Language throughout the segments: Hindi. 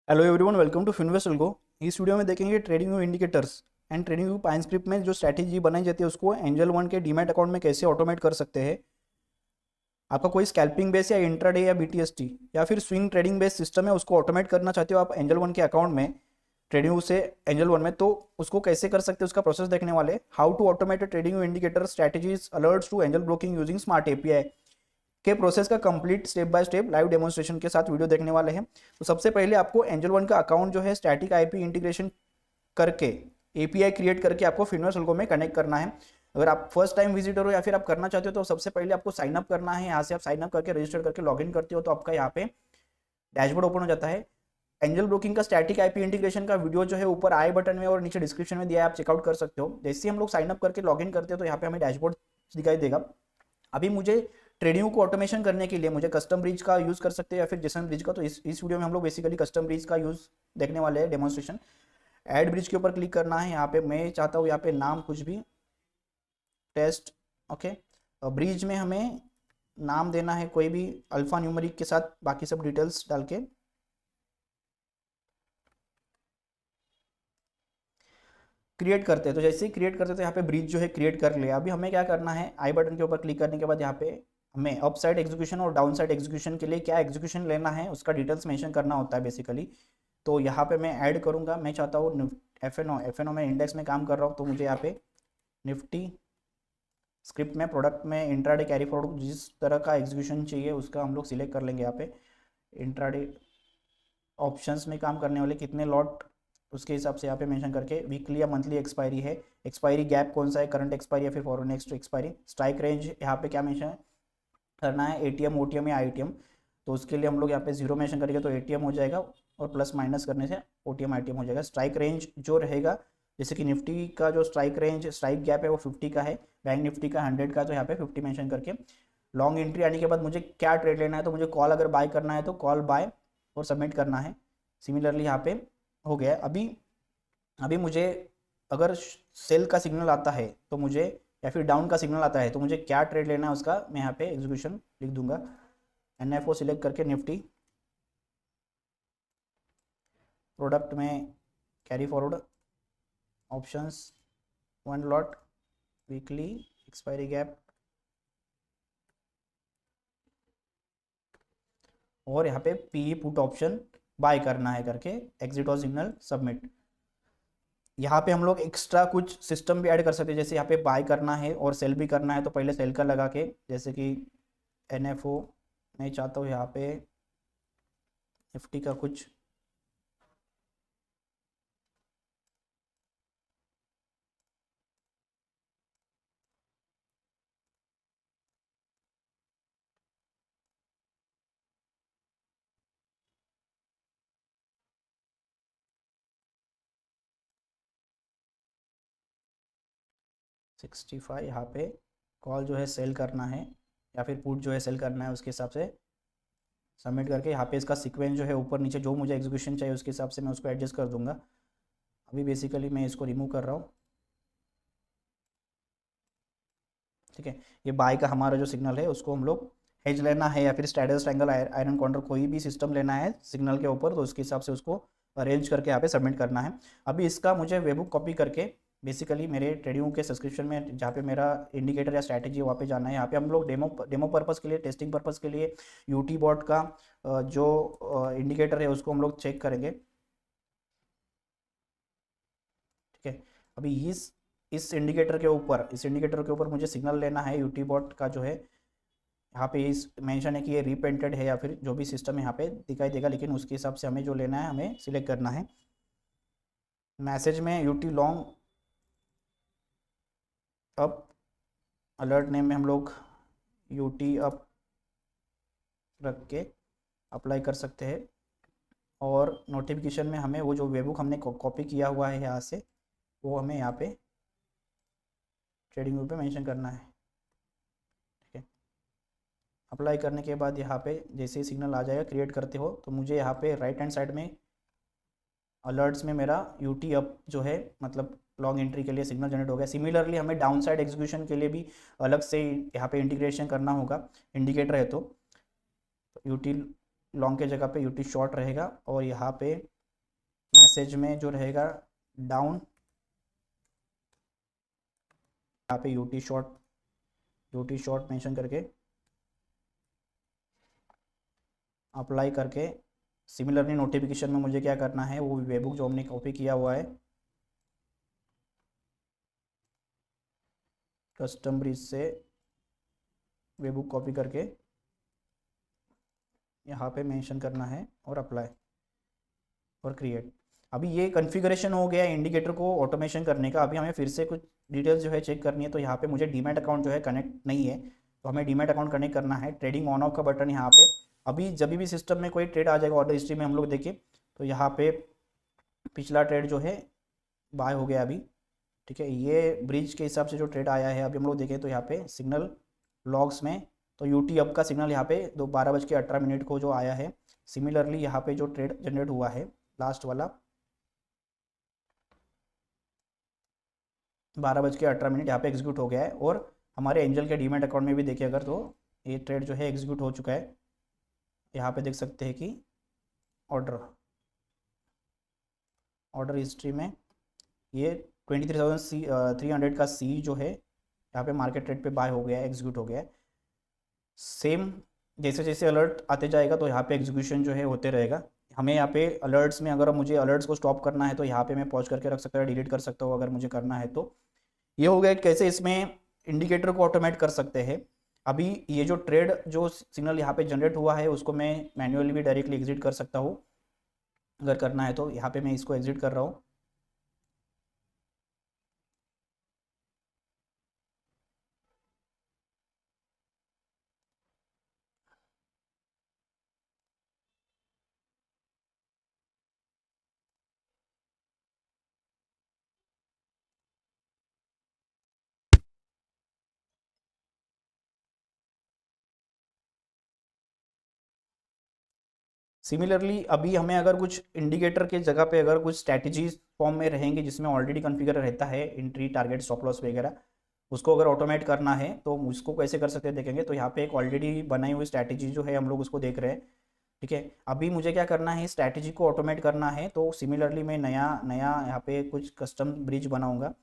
Hello everyone, welcome to Finvest Algo. इस वीडियो में देखेंगे trading view indicators and trading view pine script में जो स्ट्रैटेजी बनाई जाती है उसको एंजल वन के डीमैट अकाउंट में कैसे ऑटोमेट कर सकते हैं। आपका कोई स्कैल्पिंग बेस या इंट्राडे या बीटीएसटी या फिर स्विंग ट्रेडिंग बेस सिस्टम है, उसको ऑटोमेट करना चाहते हो आप एंजल वन के अकाउंट में, ट्रेडिंग व्यू से एंजल वन में, तो उसको कैसे कर सकते हैं उसका प्रोसेस देखने वाले। How to automate trading view indicator strategies alerts to Angel broking using smart API के प्रोसेस का complete step by step live demonstration के साथ वीडियो देखने वाले हैं। तो सबसे पहले आपको एंजल वन का अकाउंट जो है स्टैटिक आईपी इंटीग्रेशन करके एपीआई क्रिएट करके आपको फिनवर्स एल्गो में कनेक्ट करना है। अगर आप फर्स्ट टाइम विजिटर हो या फिर आप करना चाहते हो तो सबसे पहले आपको साइन अप करना है। यहाँ से आप साइन अप करके रजिस्टर करके लॉगिन करते हो तो आपका यहाँ पे डैशबोर्ड ओपन हो जाता है। एंजल ब्रोकिंग का स्टैटिक आईपी इंटीग्रेशन का वीडियो जो है ऊपर आई बटन में और नीचे डिस्क्रिप्शन में दिया है, आप चेकआउट कर सकते हो। जैसे ही हम लोग साइन अप करके लॉगिन करते हो तो यहाँ पे हमें डैशबोर्ड दिखाई देगा। अभी मुझे ट्रेडिंग को ऑटोमेशन करने के लिए मुझे कस्टम ब्रिज का यूज कर सकते हैं या फिर जेसन ब्रिज का। तो इस वीडियो में हम लोग बेसिकली कस्टम ब्रिज का यूज देखने वाले हैं, डेमोन्स्ट्रेशन। ऐड ब्रिज के ऊपर क्लिक करना है। यहाँ पे मैं चाहता हूँ यहाँ पे नाम कुछ भी टेस्ट, ओके। ब्रिज में हमें नाम देना है कोई भी अल्फा न्यूमेरिक के साथ, बाकी सब डिटेल्स डाल के क्रिएट करते हैं। तो जैसे ही क्रिएट करते हैं तो यहाँ पे ब्रिज जो है क्रिएट कर लिया। अभी हमें क्या करना है, आई बटन के ऊपर क्लिक करने के बाद यहाँ पे हमें अप साइड एग्जीक्यूशन और डाउन साइड एग्जीक्यूशन के लिए क्या एग्जीक्यूशन लेना है उसका डिटेल्स मेंशन करना होता है बेसिकली। तो यहाँ पे मैं ऐड करूँगा, मैं चाहता हूँ एफ एन ओ में इंडेक्स में काम कर रहा हूँ तो मुझे यहाँ पे निफ्टी स्क्रिप्ट में प्रोडक्ट में इंट्राडे कैरी फॉरवर्ड जिस तरह का एग्जीक्यूशन चाहिए उसका हम लोग सिलेक्ट कर लेंगे। यहाँ पे इंट्राडे ऑप्शंस में काम करने वाले कितने लॉट उसके हिसाब से यहाँ पे मेंशन करके वीकली या मंथली एक्सपायरी है, एक्सपायरी गैप कौन सा है, करंट एक्सपायरी या फिर forward next expiry, strike range यहाँ पे क्या मेंशन करना है, एटीएम ओटीएम या आईटीएम। तो उसके लिए हम लोग यहाँ पे जीरो मेंशन करेंगे तो एटीएम हो जाएगा और प्लस माइनस करने से ओटीएम आईटीएम हो जाएगा। स्ट्राइक रेंज जो रहेगा, जैसे कि निफ्टी का जो स्ट्राइक रेंज स्ट्राइक गैप है वो 50 का है, बैंक निफ्टी का 100 का, तो यहाँ पे 50 मेंशन करके लॉन्ग एंट्री आने के बाद मुझे क्या ट्रेड लेना है, तो मुझे कॉल अगर बाय करना है तो कॉल बाय और सबमिट करना है। सिमिलरली यहाँ पे हो गया। अभी अभी मुझे अगर सेल का सिग्नल आता है तो मुझे, या फिर डाउन का सिग्नल आता है तो मुझे क्या ट्रेड लेना है उसका मैं यहाँ पे एग्जीक्यूशन लिख दूंगा। एनएफओ सिलेक्ट करके निफ्टी प्रोडक्ट में carry forward options 1 lot weekly expiry gap और यहाँ पे पी पुट ऑप्शन बाय करना है करके एग्जिट और सिग्नल सबमिट। यहाँ पे हम लोग एक्स्ट्रा कुछ सिस्टम भी ऐड कर सकते हैं, जैसे यहाँ पे बाय करना है और सेल भी करना है तो पहले सेल का लगा के, जैसे कि एनएफओ मैं चाहता हूँ यहाँ पे निफ्टी का कुछ सिक्सटी फाइव यहाँ पे कॉल जो है सेल करना है या फिर पुट जो है सेल करना है, उसके हिसाब से सबमिट करके यहाँ पे इसका सीक्वेंस जो है ऊपर नीचे जो मुझे एग्जीक्यूशन चाहिए उसके हिसाब से मैं उसको एडजस्ट कर दूंगा। अभी बेसिकली मैं इसको रिमूव कर रहा हूँ, ठीक है। ये बाय का हमारा जो सिग्नल है उसको हम लोग हेज लेना है या फिर स्ट्रैडल्स ट्रायंगल आयरन कॉर्नर कोई भी सिस्टम लेना है सिग्नल के ऊपर, तो उसके हिसाब से उसको अरेंज करके यहाँ पे सबमिट करना है। अभी इसका मुझे वेबुक कॉपी करके बेसिकली मेरे ट्रेडिंग के सब्सक्रिप्शन में जहाँ पे मेरा इंडिकेटर या स्ट्रैटेजी वहाँ पे जाना है। यहाँ पे हम लोग डेमो डेमो पर्पज़ के लिए, टेस्टिंग पर्पज़ के लिए यूटी बॉट का जो इंडिकेटर है उसको हम लोग चेक करेंगे, ठीक है। अभी इस इंडिकेटर के ऊपर मुझे सिग्नल लेना है यूटी बॉट का जो है, यहाँ पे इस मेंशन है कि ये रीपेंटेड है या फिर जो भी सिस्टम यहाँ पे दिखाई देगा, लेकिन उसके हिसाब से हमें जो लेना है हमें सिलेक्ट करना है। मैसेज में UT long up, alert name में हम लोग यूटी अप रख के अप्लाई कर सकते हैं और नोटिफिकेशन में हमें वो जो वेबुक हमने कॉपी किया हुआ है यहाँ से वो हमें यहाँ पे ट्रेडिंग व्यू पे मेंशन करना है, ठीक है। अप्लाई करने के बाद यहाँ पे जैसे ही सिग्नल आ जाएगा क्रिएट करते हो तो मुझे यहाँ पे राइट हैंड साइड में अलर्ट्स में मेरा यूटी अप जो है मतलब लॉन्ग एंट्री के लिए सिग्नल जनरेट हो गया। सिमिलरली हमें डाउन साइड एग्जीक्यूशन के लिए भी अलग से यहाँ पे इंटीग्रेशन करना होगा, इंडिकेटर है तो यूटी लॉन्ग के जगह पे यूटी शॉर्ट रहेगा, और यहाँ पे मैसेज में जो रहेगा डाउन, यहाँ पे यूटी शॉर्ट मेंशन करके अप्लाई करके, सिमिलरली नोटिफिकेशन में मुझे क्या करना है, वो वेबुक जो हमने कॉपी किया हुआ है कस्टम ब्रिज से, वेबुक कॉपी करके यहाँ पे मेंशन करना है और अप्लाई और क्रिएट। अभी ये कॉन्फ़िगरेशन हो गया इंडिकेटर को ऑटोमेशन करने का। अभी हमें फिर से कुछ डिटेल्स जो है चेक करनी है। तो यहाँ पे मुझे डीमैट अकाउंट जो है कनेक्ट नहीं है, तो हमें डीमैट अकाउंट कनेक्ट करना है। ट्रेडिंग ऑन ऑफ का बटन यहाँ पे, अभी जब भी सिस्टम में कोई ट्रेड आ जाएगा ऑर्डर हिस्ट्री में हम लोग देखिए, तो यहाँ पे पिछला ट्रेड जो है बाय हो गया अभी, ठीक है। ये ब्रिज के हिसाब से जो ट्रेड आया है अभी हम लोग देखें तो यहाँ पे सिग्नल लॉग्स में, तो यूटी अब का सिग्नल यहाँ पे 12:18 को जो आया है। सिमिलरली यहाँ पे जो ट्रेड जनरेट हुआ है लास्ट वाला 12:18 यहाँ पे एग्जीक्यूट हो गया है, और हमारे एंजल के डीमैट अकाउंट में भी देखिए अगर, तो ये ट्रेड जो है एग्जीक्यूट हो चुका है। यहाँ पे देख सकते हैं कि ऑर्डर हिस्ट्री में ये 23,300 का सी जो है यहाँ पे मार्केट रेट पे बाय हो गया है, एग्जीक्यूट हो गया है। सेम जैसे जैसे अलर्ट आते जाएगा तो यहाँ पे एग्जीक्यूशन जो है होते रहेगा। हमें यहाँ पे अलर्ट्स में, अगर मुझे अलर्ट्स को स्टॉप करना है तो यहाँ पे मैं पॉज करके रख सकता हूँ, डिलीट कर सकता हूँ अगर मुझे करना है तो। ये हो गया कैसे इसमें इंडिकेटर को ऑटोमेट कर सकते हैं। अभी ये जो ट्रेड जो सिग्नल यहाँ पे जनरेट हुआ है उसको मैं मैन्युअली भी डायरेक्टली एग्जिट कर सकता हूँ अगर करना है तो। यहाँ पे मैं इसको एग्जिट कर रहा हूँ। सिमिलरली अभी हमें अगर कुछ इंडिकेटर के जगह पे अगर कुछ स्ट्रैटेजीज फॉर्म में रहेंगे जिसमें ऑलरेडी कॉन्फ़िगर रहता है एंट्री टारगेट स्टॉप लॉस वगैरह, उसको अगर ऑटोमेट करना है तो उसको कैसे कर सकते हैं देखेंगे। तो यहाँ पे एक ऑलरेडी बनाई हुई स्ट्रैटेजी जो है हम लोग उसको देख रहे हैं, ठीक है। अभी मुझे क्या करना है, स्ट्रैटेजी को ऑटोमेट करना है। तो सिमिलरली मैं नया नया यहाँ पे कुछ कस्टम ब्रिज बनाऊंगा।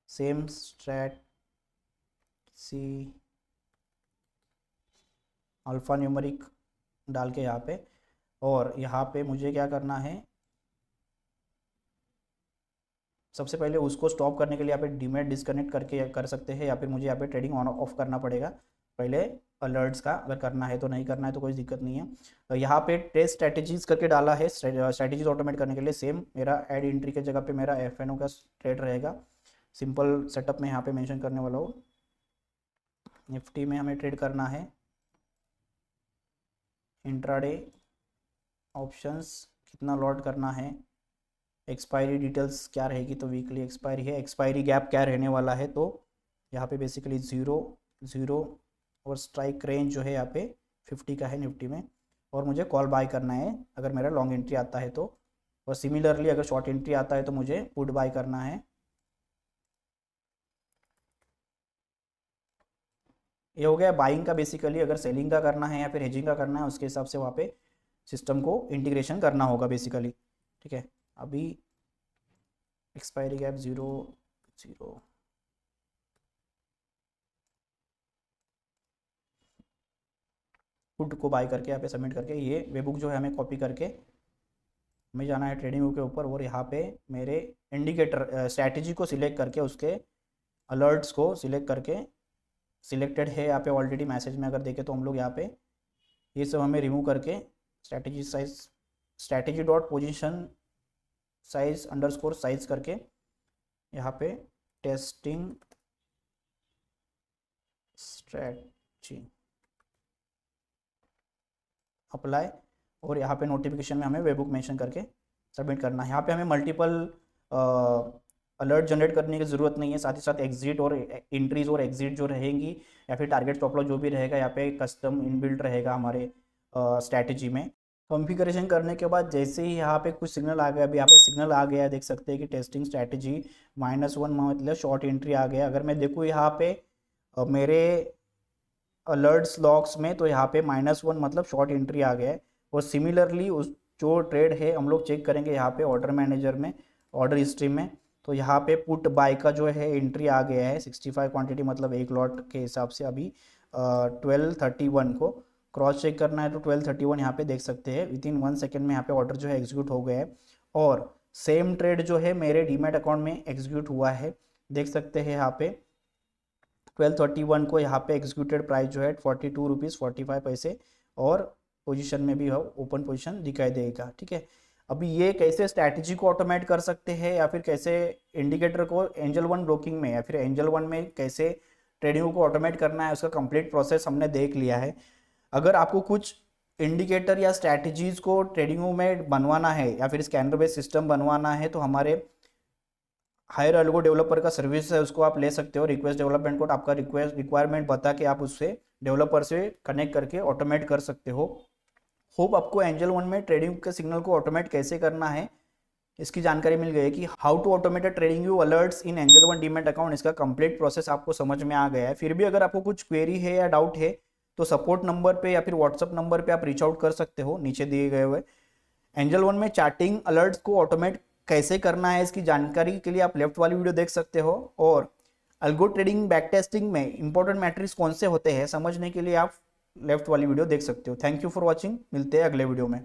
Same strat C alphanumeric डाल के यहाँ पे, और यहाँ पे मुझे क्या करना है, सबसे पहले उसको स्टॉप करने के लिए यहाँ पे डीमैट डिस्कनेक्ट करके कर सकते हैं, या फिर मुझे यहाँ पे ट्रेडिंग ऑन ऑफ करना पड़ेगा पहले अलर्ट्स का। अगर करना है तो, नहीं करना है तो कोई दिक्कत नहीं है। तो यहाँ पे टेस्ट स्ट्रैटेजीज करके डाला है, स्ट्रैटेजीज ऑटोमेट करने के लिए। सेम मेरा ऐड एंट्री के जगह पे मेरा एफएनओ का ट्रेड रहेगा। सिंपल सेटअप में यहाँ पे मेंशन करने वाला हूँ। निफ्टी में हमें ट्रेड करना है इंट्राडे ऑप्शंस, कितना लॉट करना है, एक्सपायरी डिटेल्स क्या रहेगी, तो वीकली एक्सपायरी है, एक्सपायरी गैप क्या रहने वाला है, तो यहाँ पे बेसिकली 0 और स्ट्राइक रेंज जो है यहाँ पे 50 का है निफ्टी में, और मुझे कॉल बाय करना है अगर मेरा लॉन्ग एंट्री आता है तो। और सिमिलरली अगर शॉर्ट एंट्री आता है तो मुझे पुट बाय करना है। ये हो गया बाइंग का बेसिकली। अगर सेलिंग का करना है या फिर हेजिंग का करना है उसके हिसाब से वहाँ पे सिस्टम को इंटीग्रेशन करना होगा बेसिकली, ठीक है। अभी एक्सपायरी गैप 0 पुट को बाय करके यहाँ पे सबमिट करके, ये वेबुक जो है हमें कॉपी करके हमें जाना है ट्रेडिंग व्यू के ऊपर, और यहाँ पे मेरे इंडिकेटर स्ट्रैटेजी को सिलेक्ट करके उसके अलर्ट्स को सिलेक्ट करके, सिलेक्टेड है यहाँ पे ऑलरेडी मैसेज में अगर देखें तो हम लोग यहाँ पे ये सब हमें रिमूव करके strategy size, strategy dot position size underscore size करके यहाँ पे टेस्टिंग स्ट्रैटेजी अप्लाई, और यहाँ पे नोटिफिकेशन में हमें वेबुक मेंशन करके सबमिट करना है। यहाँ पे हमें मल्टीपल अलर्ट जनरेट करने की ज़रूरत नहीं है, साथ ही साथ एग्जिट और एंट्रीज और एग्जिट जो रहेंगी या फिर टारगेट स्टॉप लॉस जो भी रहेगा यहाँ पे कस्टम इनबिल्ट रहेगा हमारे स्ट्रैटेजी में। कॉन्फ़िगरेशन करने के बाद जैसे ही यहाँ पे कुछ सिग्नल आ गया, अभी यहाँ पे सिग्नल आ गया, देख सकते हैं कि टेस्टिंग स्ट्रैटेजी -1 मतलब शॉर्ट एंट्री आ गया। अगर मैं देखूँ यहाँ पे मेरे अलर्ट्स लॉग्स में, तो यहाँ पे -1 मतलब शॉर्ट एंट्री आ गया है। और सिमिलरली उस जो ट्रेड है हम लोग चेक करेंगे यहाँ पे ऑर्डर मैनेजर में, ऑर्डर हिस्ट्री में, तो यहाँ पे पुट बाय का जो है एंट्री आ गया है 65 क्वांटिटी, मतलब एक लॉट के हिसाब से अभी 12:31 को क्रॉस चेक करना है। तो 12:31 यहाँ पे देख सकते हैं, विद इन 1 सेकेंड में यहाँ पे ऑर्डर जो है एग्जीक्यूट हो गया है। और सेम ट्रेड जो है मेरे डीमैट अकाउंट में एग्जीक्यूट हुआ है, देख सकते हैं यहाँ पे 12:31 को यहाँ पे एग्जीक्यूटेड प्राइस जो है 42 रुपीज़ 45 पैसे, और पोजीशन में भी ओपन पोजीशन दिखाई देगा। ठीक है, अभी ये कैसे स्ट्रैटेजी को ऑटोमेट कर सकते हैं, या फिर कैसे इंडिकेटर को एंजल वन ब्रोकिंग में या फिर एंजल वन में कैसे ट्रेडिंग को ऑटोमेट करना है, उसका कंप्लीट प्रोसेस हमने देख लिया है। अगर आपको कुछ इंडिकेटर या स्ट्रैटेजीज को ट्रेडिंग में बनवाना है या फिर स्कैनर बेस्ड सिस्टम बनवाना है, तो हमारे हायर अल्गो डेवलपर का सर्विस है, उसको आप ले सकते हो। रिक्वेस्ट डेवलपमेंट कोड आपका रिक्वायरमेंट बता के आप उससे डेवलपर से कनेक्ट करके ऑटोमेट कर सकते हो। होप आपको एंजल वन में ट्रेडिंग के सिग्नल को ऑटोमेट कैसे करना है इसकी जानकारी मिल गई है, कि how to automate trading view alerts in Angel One demat account. इसका कंप्लीट प्रोसेस आपको समझ में आ गया है। फिर भी अगर आपको कुछ क्वेरी है या डाउट है तो सपोर्ट नंबर पे या फिर व्हाट्सअप नंबर पे आप रीच आउट कर सकते हो नीचे दिए गए हुए। एंजल वन में चार्टिंग अलर्ट्स को ऑटोमेट कैसे करना है इसकी जानकारी के लिए आप लेफ्ट वाली वीडियो देख सकते हो। और अल्गो ट्रेडिंग बैक टेस्टिंग में इंपॉर्टेंट मैट्रिक्स कौन से होते हैं समझने के लिए आप लेफ्ट वाली वीडियो देख सकते हो। थैंक यू फॉर वॉचिंग, मिलते हैं अगले वीडियो में।